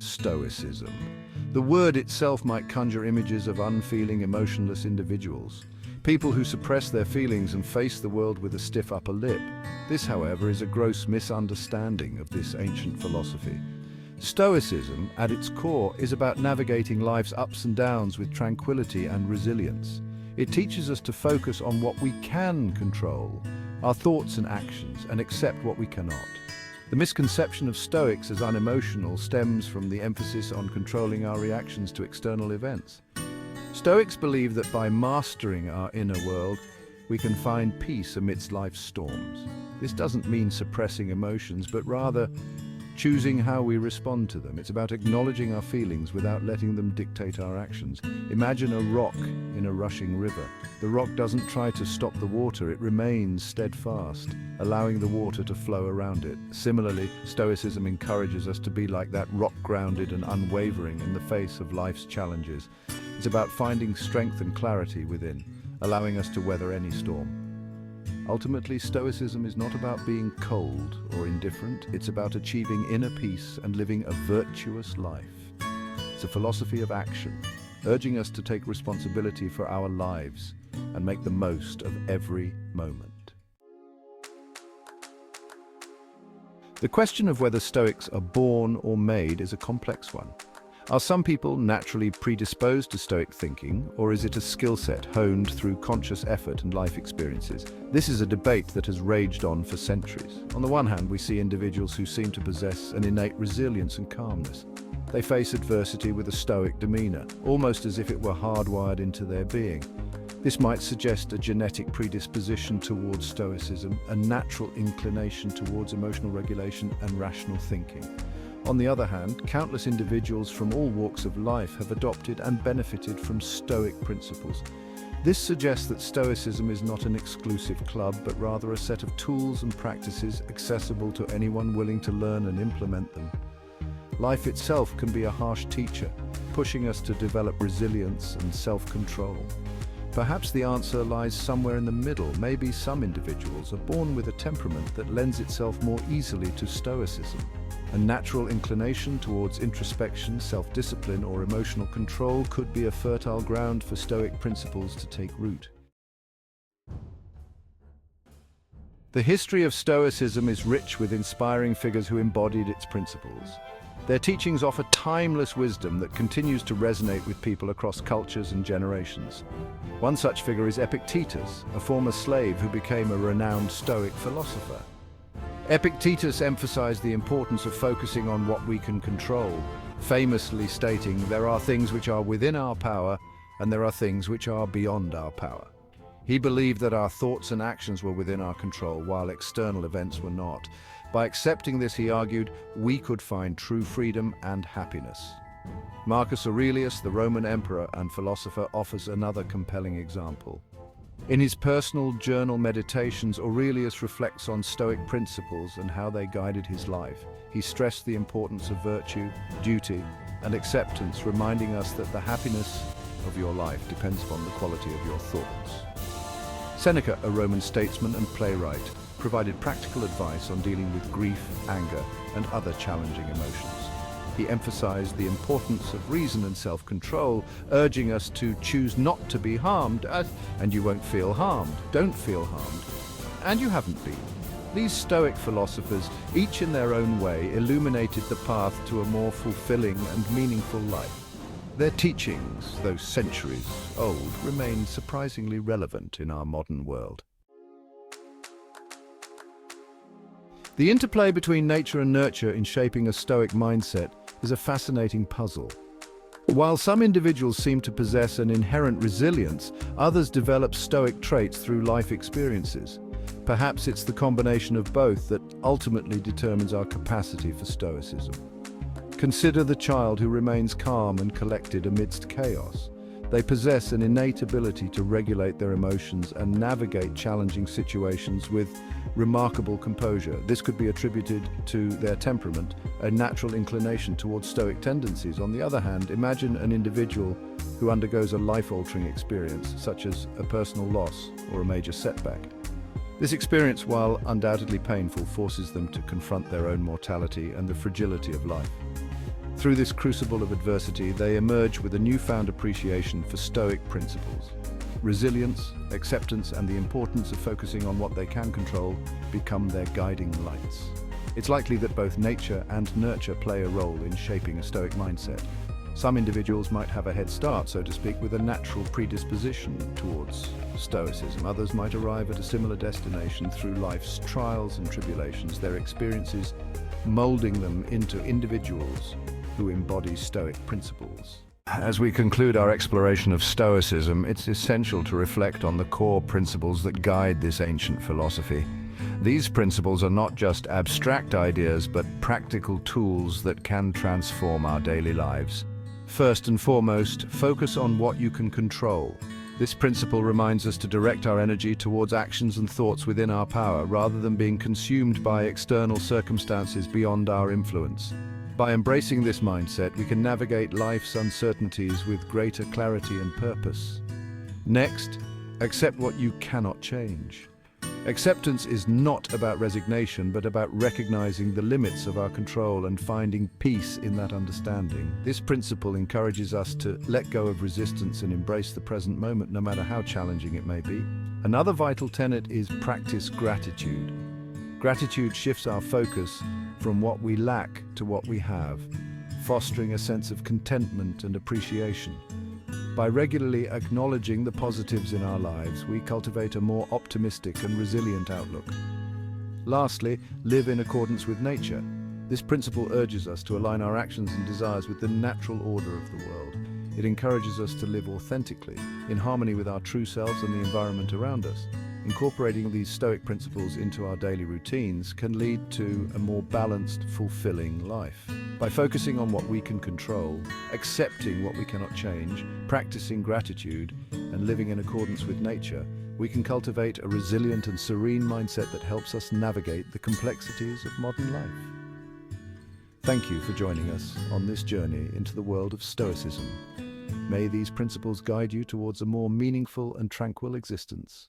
Stoicism. The word itself might conjure images of unfeeling, emotionless individuals, people who suppress their feelings and face the world with a stiff upper lip. This, however, is a gross misunderstanding of this ancient philosophy. Stoicism, at its core, is about navigating life's ups and downs with tranquility and resilience. It teaches us to focus on what we can control, our thoughts and actions, and accept what we cannot. The misconception of Stoics as unemotional stems from the emphasis on controlling our reactions to external events. Stoics believe that by mastering our inner world, we can find peace amidst life's storms. This doesn't mean suppressing emotions, but rather choosing how we respond to them. It's about acknowledging our feelings without letting them dictate our actions. Imagine a rock in a rushing river. The rock doesn't try to stop the water, it remains steadfast, allowing the water to flow around it. Similarly, Stoicism encourages us to be like that rock, grounded and unwavering in the face of life's challenges. It's about finding strength and clarity within, allowing us to weather any storm. Ultimately, Stoicism is not about being cold or indifferent. It's about achieving inner peace and living a virtuous life. It's a philosophy of action, urging us to take responsibility for our lives and make the most of every moment. The question of whether Stoics are born or made is a complex one. Are some people naturally predisposed to Stoic thinking, or is it a skill set honed through conscious effort and life experiences? This is a debate that has raged on for centuries. On the one hand, we see individuals who seem to possess an innate resilience and calmness. They face adversity with a Stoic demeanor, almost as if it were hardwired into their being. This might suggest a genetic predisposition towards Stoicism, a natural inclination towards emotional regulation and rational thinking. On the other hand, countless individuals from all walks of life have adopted and benefited from Stoic principles. This suggests that Stoicism is not an exclusive club, but rather a set of tools and practices accessible to anyone willing to learn and implement them. Life itself can be a harsh teacher, pushing us to develop resilience and self-control. Perhaps the answer lies somewhere in the middle. Maybe some individuals are born with a temperament that lends itself more easily to Stoicism. A natural inclination towards introspection, self-discipline, or emotional control could be a fertile ground for Stoic principles to take root. The history of Stoicism is rich with inspiring figures who embodied its principles. Their teachings offer timeless wisdom that continues to resonate with people across cultures and generations. One such figure is Epictetus, a former slave who became a renowned Stoic philosopher. Epictetus emphasized the importance of focusing on what we can control, famously stating, "There are things which are within our power, and there are things which are beyond our power." He believed that our thoughts and actions were within our control, while external events were not. By accepting this, he argued, we could find true freedom and happiness. Marcus Aurelius, the Roman emperor and philosopher, offers another compelling example. In his personal journal meditations, Aurelius reflects on Stoic principles and how they guided his life. He stressed the importance of virtue, duty, and acceptance, reminding us that the happiness of your life depends upon the quality of your thoughts. Seneca, a Roman statesman and playwright, provided practical advice on dealing with grief, anger, and other challenging emotions. He emphasized the importance of reason and self-control, urging us to choose not to be harmed, and you won't feel harmed. Don't feel harmed. And you haven't been. These Stoic philosophers, each in their own way, illuminated the path to a more fulfilling and meaningful life. Their teachings, though centuries old, remain surprisingly relevant in our modern world. The interplay between nature and nurture in shaping a Stoic mindset is a fascinating puzzle. While some individuals seem to possess an inherent resilience, others develop Stoic traits through life experiences. Perhaps it's the combination of both that ultimately determines our capacity for Stoicism. Consider the child who remains calm and collected amidst chaos. They possess an innate ability to regulate their emotions and navigate challenging situations with remarkable composure. This could be attributed to their temperament, a natural inclination towards Stoic tendencies. On the other hand, imagine an individual who undergoes a life-altering experience, such as a personal loss or a major setback. This experience, while undoubtedly painful, forces them to confront their own mortality and the fragility of life. Through this crucible of adversity, they emerge with a newfound appreciation for Stoic principles. Resilience, acceptance, and the importance of focusing on what they can control become their guiding lights. It's likely that both nature and nurture play a role in shaping a Stoic mindset. Some individuals might have a head start, so to speak, with a natural predisposition towards Stoicism. Others might arrive at a similar destination through life's trials and tribulations, their experiences molding them into individuals who embody Stoic principles. As we conclude our exploration of Stoicism, it's essential to reflect on the core principles that guide this ancient philosophy. These principles are not just abstract ideas, but practical tools that can transform our daily lives. First and foremost, focus on what you can control. This principle reminds us to direct our energy towards actions and thoughts within our power, rather than being consumed by external circumstances beyond our influence. By embracing this mindset, we can navigate life's uncertainties with greater clarity and purpose. Next, accept what you cannot change. Acceptance is not about resignation, but about recognizing the limits of our control and finding peace in that understanding. This principle encourages us to let go of resistance and embrace the present moment, no matter how challenging it may be. Another vital tenet is practice gratitude. Gratitude shifts our focus from what we lack to what we have, fostering a sense of contentment and appreciation. By regularly acknowledging the positives in our lives, we cultivate a more optimistic and resilient outlook. Lastly, live in accordance with nature. This principle urges us to align our actions and desires with the natural order of the world. It encourages us to live authentically, in harmony with our true selves and the environment around us. Incorporating these Stoic principles into our daily routines can lead to a more balanced, fulfilling life. By focusing on what we can control, accepting what we cannot change, practicing gratitude, and living in accordance with nature, we can cultivate a resilient and serene mindset that helps us navigate the complexities of modern life. Thank you for joining us on this journey into the world of Stoicism. May these principles guide you towards a more meaningful and tranquil existence.